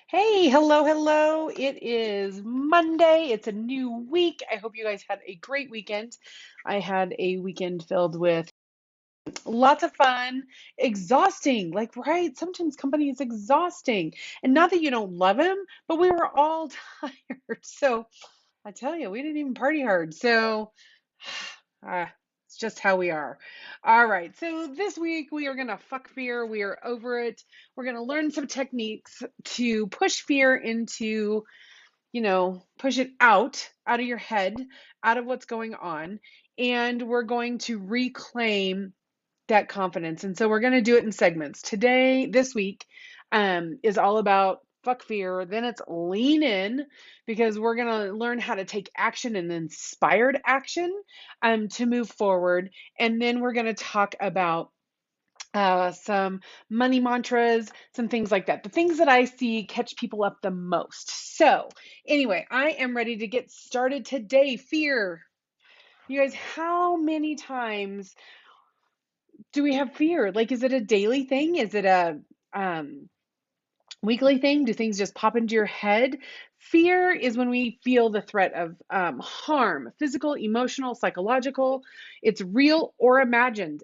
Hey, hello, hello. It is Monday. It's a new week. I hope you guys had a great weekend. I had a weekend filled with lots of fun, exhausting. Like, right? Sometimes company is exhausting. And not that you don't love them, but we were all tired. So I tell you, we didn't even party hard. So ah, it's just how we are. All right. So this week we are going to fuck fear. We are over it. We're going to learn some techniques to push fear into, push it out of your head, out of what's going on. And we're going to reclaim that confidence. And so we're going to do it in segments. This week, is all about fuck fear. Then it's lean in because we're going to learn how to take action and inspired action to move forward. And then we're going to talk about some money mantras, some things like that. The things that I see catch people up the most. So, anyway, I am ready to get started today. Fear. You guys, how many times do we have fear? Like, is it a daily thing? Is it a um, weekly thing? Do things just pop into your head? Fear is when we feel the threat of harm, physical, emotional, psychological. It's real or imagined.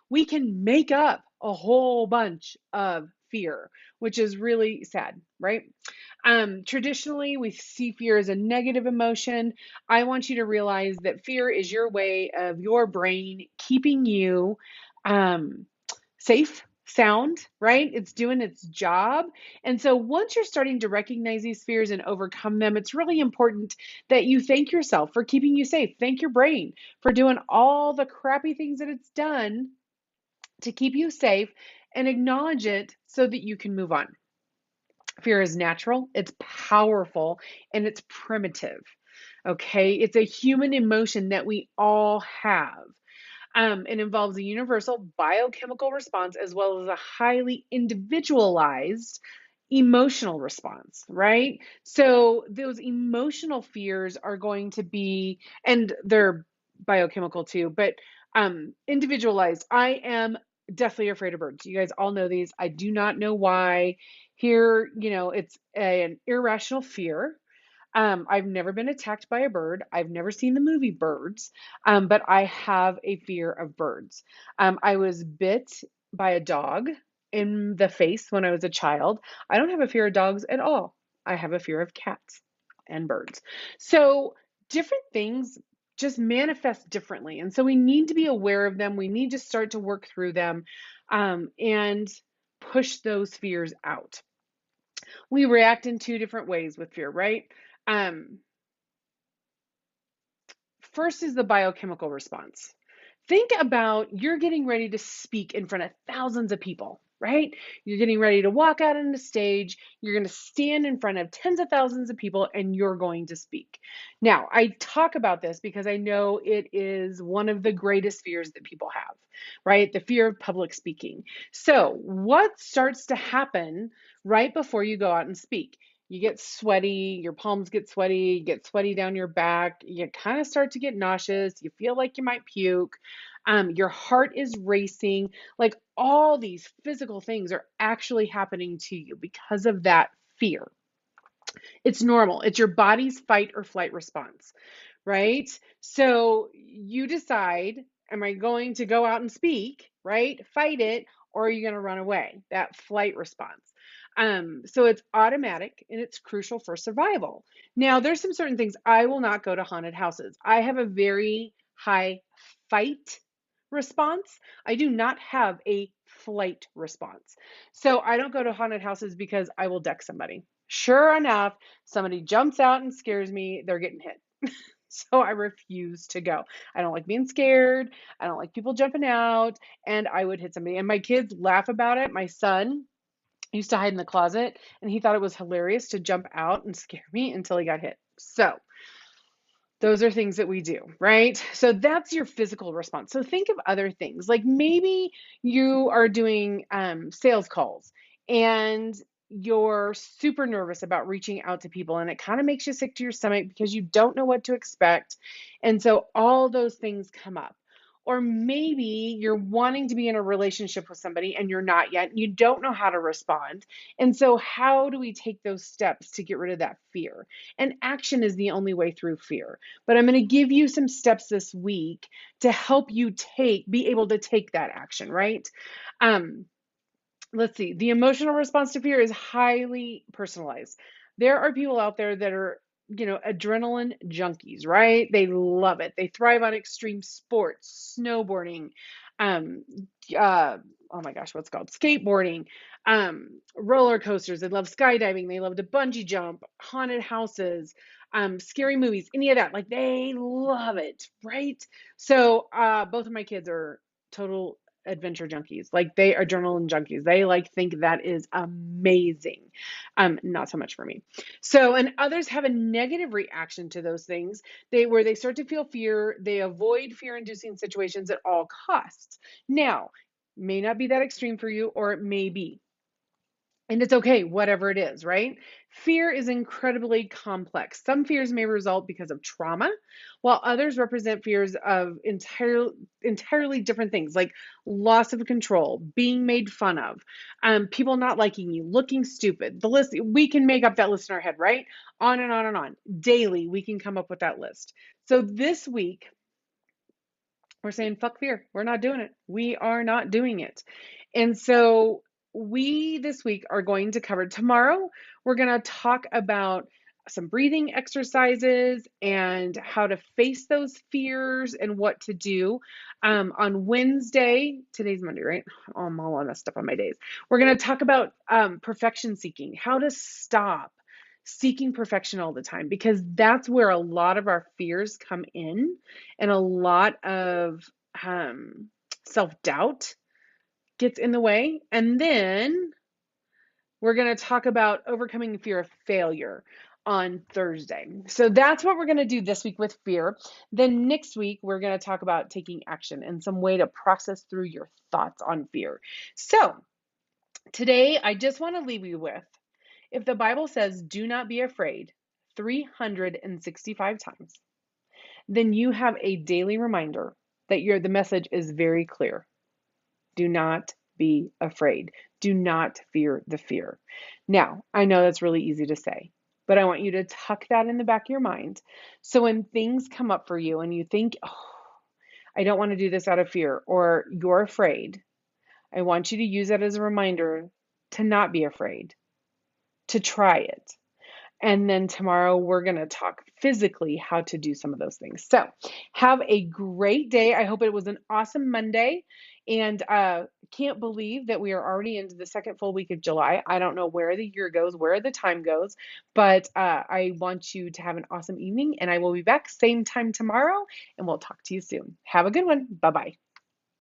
We can make up a whole bunch of fear, which is really sad, right? Traditionally, we see fear as a negative emotion. I want you to realize that fear is your way of your brain keeping you um, safe, sound, right? It's doing its job. And so once you're starting to recognize these fears and overcome them, it's really important that you thank yourself for keeping you safe. Thank your brain for doing all the crappy things that it's done to keep you safe and acknowledge it so that you can move on. Fear is natural, it's powerful, and it's primitive. Okay, it's a human emotion that we all have. It involves a universal biochemical response as well as a highly individualized emotional response, right? So those emotional fears are going to be, and they're biochemical too, but individualized. I am deathly afraid of birds. You guys all know these. I do not know why. Here, it's an irrational fear. I've never been attacked by a bird. I've never seen the movie Birds, but I have a fear of birds. I was bit by a dog in the face when I was a child. I don't have a fear of dogs at all. I have a fear of cats and birds. So different things just manifest differently. And so we need to be aware of them. We need to start to work through them and push those fears out. We react in two different ways with fear, right? Um, First is the biochemical response. Think about you're getting ready to speak in front of thousands of people, right? You're getting ready to walk out on the stage. You're going to stand in front of tens of thousands of people and you're going to speak. Now, I talk about this because I know it is one of the greatest fears that people have, right? The fear of public speaking. So, what starts to happen right before you go out and speak? You get sweaty, your palms get sweaty, you get sweaty down your back, you kind of start to get nauseous, you feel like you might puke, your heart is racing. Like all these physical things are actually happening to you because of that fear. It's normal, it's your body's fight or flight response, right? So you decide, am I going to go out and speak, right? Fight it, or are you going to run away? That flight response. So it's automatic and it's crucial for survival. Now, there's some certain things. I will not go to haunted houses. I have a very high fight response. I do not have a flight response. So I don't go to haunted houses because I will deck somebody. Sure enough, somebody jumps out and scares me, they're getting hit. So I refuse to go. I don't like being scared. I don't like people jumping out, and I would hit somebody. And my kids laugh about it. My son used to hide in the closet, and he thought it was hilarious to jump out and scare me until he got hit. So those are things that we do, right? So that's your physical response. So think of other things. Like maybe you are doing sales calls and you're super nervous about reaching out to people and it kind of makes you sick to your stomach because you don't know what to expect. And so all those things come up. Or maybe you're wanting to be in a relationship with somebody and you're not yet, and you don't know how to respond. And so, how do we take those steps to get rid of that fear? And action is the only way through fear. But I'm going to give you some steps this week to help you be able to take that action, right? Um, let's see. The emotional response to fear is highly personalized. There are people out there that are, adrenaline junkies, right? They love it. They thrive on extreme sports, snowboarding, um, oh my gosh, what's it called? Skateboarding, roller coasters. They love skydiving. They love to bungee jump, haunted houses, scary movies, any of that. Like they love it, right? So, both of my kids are total adventure junkies. Like they are adrenaline junkies. They like think that is amazing. Not so much for me. So, and others have a negative reaction to those things. Where they start to feel fear, they avoid fear-inducing situations at all costs. Now, may not be that extreme for you, or it may be. And it's okay, whatever it is, right? Fear is incredibly complex. Some fears may result because of trauma, while others represent fears of entirely different things, like loss of control, being made fun of, people not liking you, looking stupid. The list, we can make up that list in our head, right? On and on and on. Daily, we can come up with that list. So this week, we're saying, fuck fear. We're not doing it. We are not doing it. And so we this week are going to cover tomorrow. We're going to talk about some breathing exercises and how to face those fears and what to do. On Wednesday, today's Monday, right? Oh, I'm all messed up on my days. We're going to talk about perfection seeking, how to stop seeking perfection all the time, because that's where a lot of our fears come in, and a lot of self-doubt gets in the way. And then we're going to talk about overcoming the fear of failure on Thursday. So that's what we're going to do this week with fear. Then next week, we're going to talk about taking action and some way to process through your thoughts on fear. So today, I just want to leave you with, if the Bible says, do not be afraid 365 times, then you have a daily reminder that the message is very clear. Do not be afraid. Do not fear the fear. Now, I know that's really easy to say, but I want you to tuck that in the back of your mind. So when things come up for you and you think, oh, I don't want to do this out of fear, or you're afraid, I want you to use that as a reminder to not be afraid, to try it. And then tomorrow we're going to talk physically how to do some of those things. So have a great day. I hope it was an awesome Monday. And can't believe that we are already into the second full week of July. I don't know where the year goes, where the time goes, but I want you to have an awesome evening. And I will be back same time tomorrow, and we'll talk to you soon. Have a good one. Bye-bye.